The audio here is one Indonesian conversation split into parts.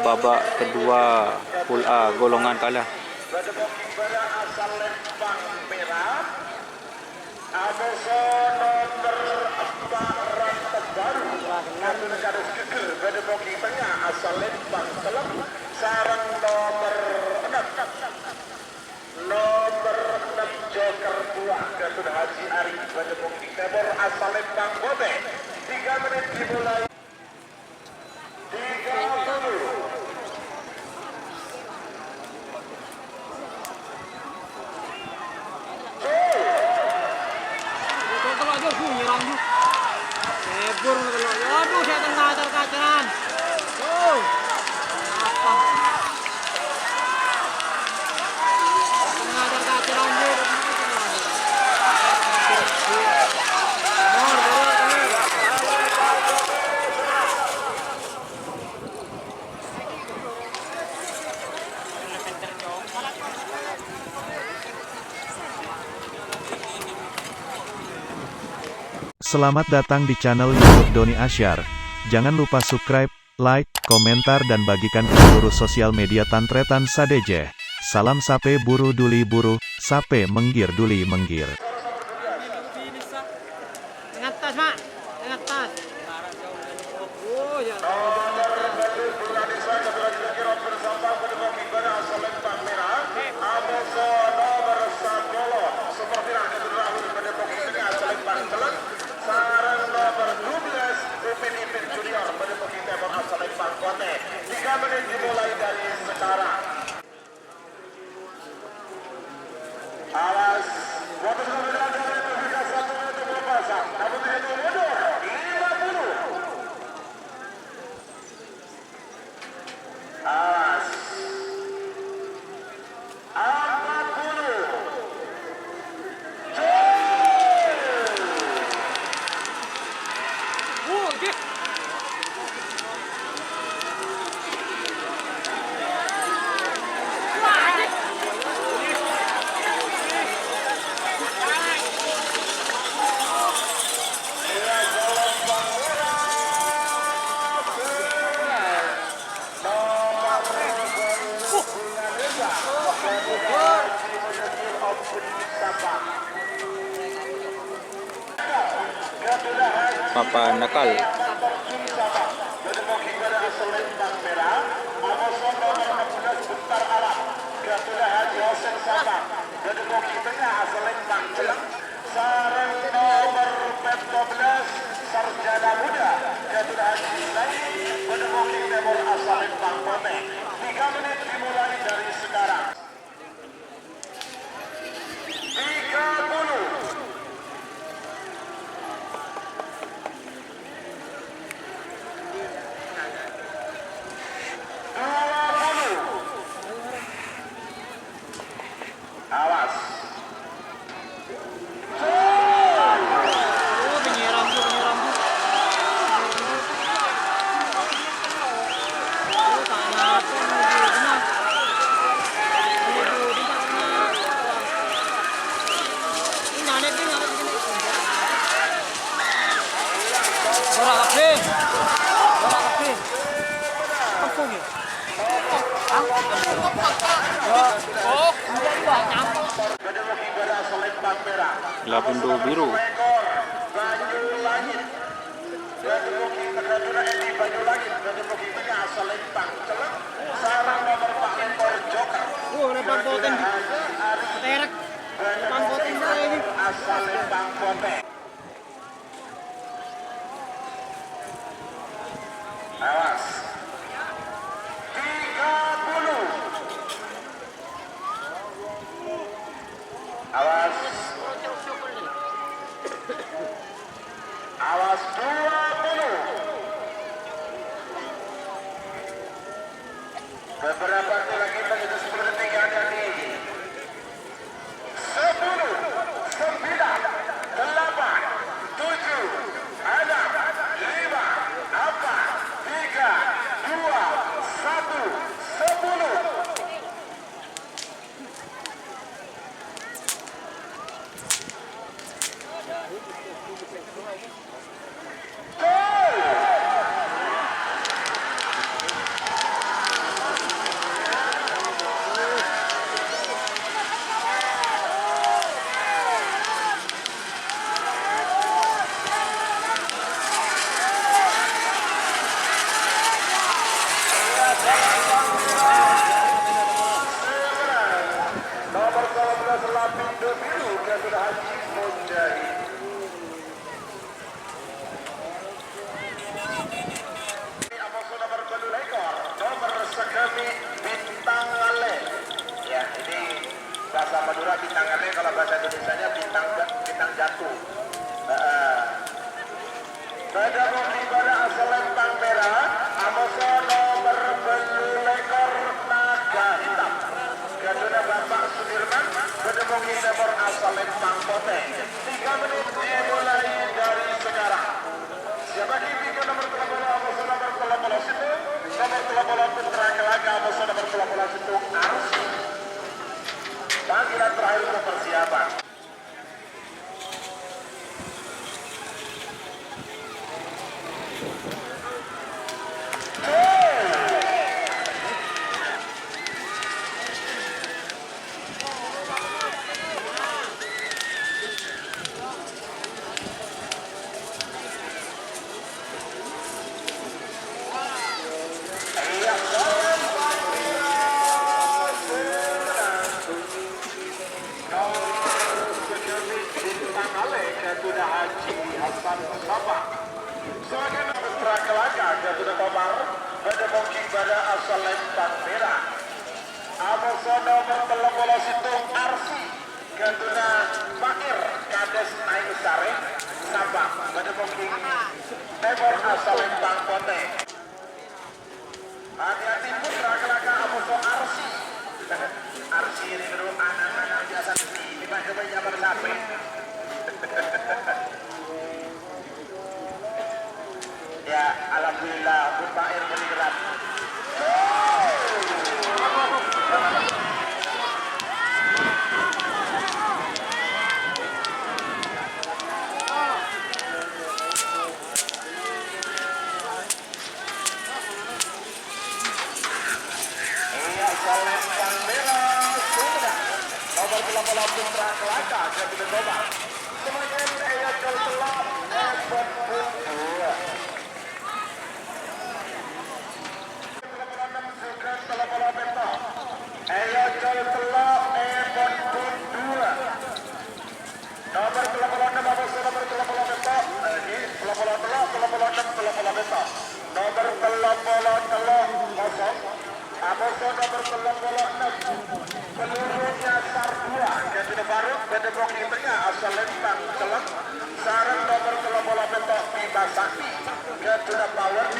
babak kedua Pool A golongan kalah. Sarang nomor 6 Joker 2 Gatun Haji Ari pada Bukit Timur asal Lembang Bote. 3 menit dimulai. 30. Aduh, saya tengah terkacaran. Oh, apa? Tengah terkacaran dia. Selamat datang di channel YouTube Doni Asyar. Jangan lupa subscribe, like, komentar dan bagikan ke seluruh sosial media Tantretan Sadeje. Salam sape buru duli buru, sape menggir duli menggir. Tengah tas, Mak. Tengah tas. Oh, ya. Menit dimulai dari sekarang. Alas, waktu sudah berjalan dari 1 menit berpasang. Namun tidak mundur. 50. Alas. 40. Oh, dia. Papan nakal. Sarang nomor 14 Sarjana Muda Gatun Haji Isai Bendemokling Timur asal Lembang Bote. 3 menit dimulai dari sekarang. 30. Awas. Oh, penyiram tuh. Oh, tanah tuh. Ini nanek gini. Borak kafe. Apa ni? Oh, Bendemokling Pada asal Lembang Merah. 82 biru. Baju Langit. Bendemokling Gatuna Edi Baju Langit. Bendemokling Tengah asal Lembang Celeng. Sarang nomor 4 Lempor Joker. oh, lepas boten. Terek. Lepas boten saya ini. Asal Lembang Bote. Awas. 30. Awas. Awas 20. Beberapa lagi begitu 10 detik yang ada di 10, 9, 8, 7, 6, 5, 4, 3, 2, 1, 10. Lapindo Biru Garuda Haji Mujahid. Amoso nomor 2 ekor, nomor sekami Bintang Ale. Ya, ini bahasa Madura Bintang Ale, kalau bahasa Indonesianya bintang jatuh. Pada mobil pada asal Lempang Merah, Amoso nomor 2 ekor Naga Hitam. Garuda Bapak Sudirman, pada mobil nomor asal Lempang Poteng. 3 menit mulai dari sekarang. Siapa kini nomor 30 Amoso nomor 30 situ, nomor 30 Putra Kelaga Amoso nomor 30 situ Arsi. Panggilan terakhir untuk persiapan. Garuda Haji Hasan Mustafa. Sebagai Putra Kelaga Garuda Komar, pada mungkin pada asal Lempang Merah. Amoso nomor 30 Situng Arsi, Garuda Fakir Kades Naik Sare, Sabang, pada mungkin nomor asal Lempang Poteng. Hati-hati Putra Kelaga Amoso Arsi. Arsi ini dulu anak-anak biasa ini pakai jabar sapi. Ya, alhamdulillah Bapak air meningkat. Iya, Lempang Merah sudah. Nomor 30 Putra Kelaga Garuda Komar. Semakin ayat kelelap Ebon Bundua. 36 telah beto. Ayat kelelap Ebon Bundua. Nomor 36 Amoso nomor 30 beto. Ini 36 beto. Nomor 30 kosong. Amoso nomor 36. Pelurunya Sardua Garuda Baru pada booking tengah asal Lempang Celeng. Sarang nomor 30 betok Bima Sakti Garuda Power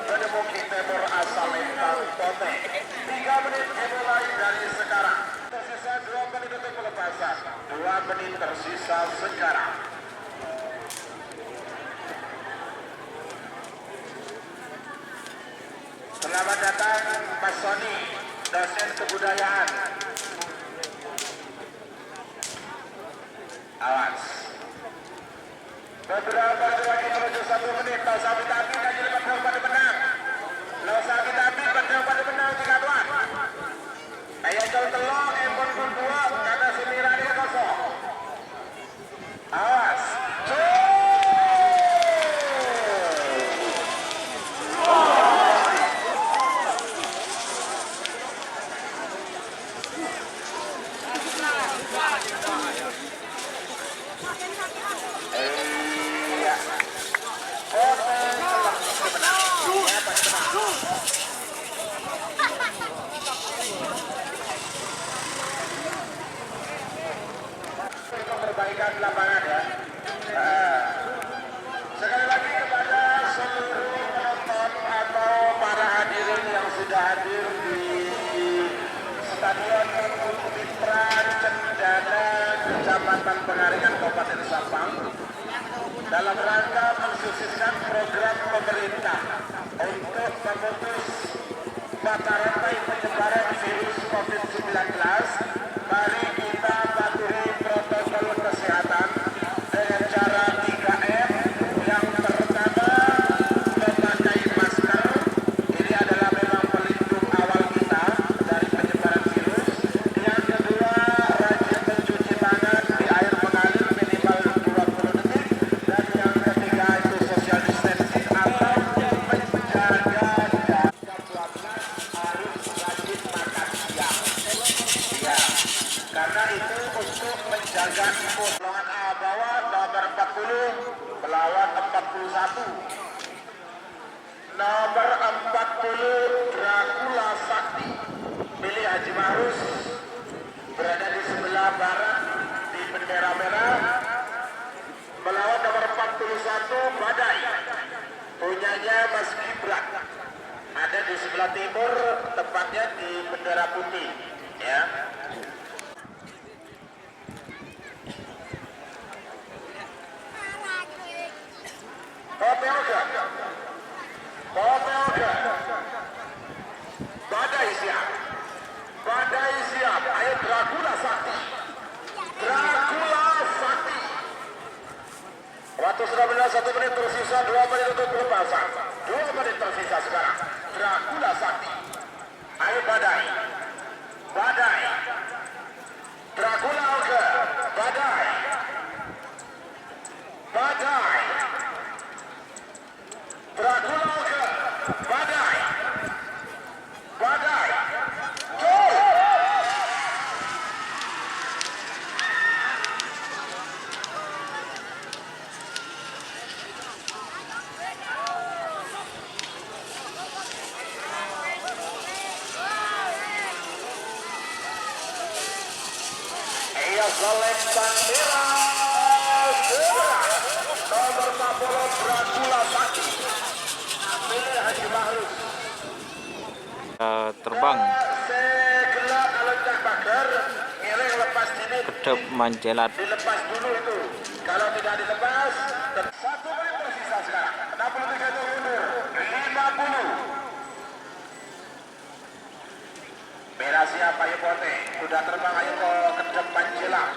pada booking timur asal Lempang Poteng. 3 menit dimulai dari sekarang. Tersisa 2 menit untuk pelepasan. 2 menit tersisa sekarang. Selamat datang Mas Sony, dosen kebudayaan. Awas. Beberapa lagi menuju 1 menit. Lau sabit api lagi lepas pada benang. Lau sabit api pada benang 3 tuan. Ayah jauh telur Ebon Bundua karena semiranya kosong. Awas. Perbaikan lapangan ya. Sekali lagi kepada seluruh penonton atau para hadirin yang sudah hadir di Stadion Mitra Cendana Kecamatan Pengaringan Kabupaten Sampang dalam rangka mensukseskan program pemerintah untuk memutus mata rantai penyebaran virus COVID-19. Mari kita patuhi protokol kesehatan dengan cara 3M. Yang pertama, memakai masker. Ini adalah memang pelindung awal kita dari penyebaran virus. Yang kedua, rajin mencuci tangan di air mengalir minimal 20 detik. Dan yang ketiga itu social distancing atau menjaga jarak 12 harus rajin Haji Marus berada di sebelah barat di bendera merah melawan nomor 41 Badai punyanya Mas Gibran, ada di sebelah timur tepatnya di bendera putih ya. Popelga Badai siap, Badai siap, ayo Dracula Sakti, Dracula Sakti. Waktu sudah benar 1 menit tersisa, 2 menit untuk pelepasan, 2 menit tersisa sekarang. Dracula Sakti, ayo Badai, Badai, Dracula Oke, Badai, Badai, Dracula Oke, Badai, Badai, go! Ia selempang merah nomor 40 Dracula Sakti milik Haji Mahrus. Terbang Segera kalau tak bakar ngiring lepas ini Pedep Manjelat. dilepas dulu itu, kalau tidak dilepas 1 menit tersisa sekarang, 63 itu mundur 50. Merah siap Ayu Pote, sudah terbang ayo ke depan jelang.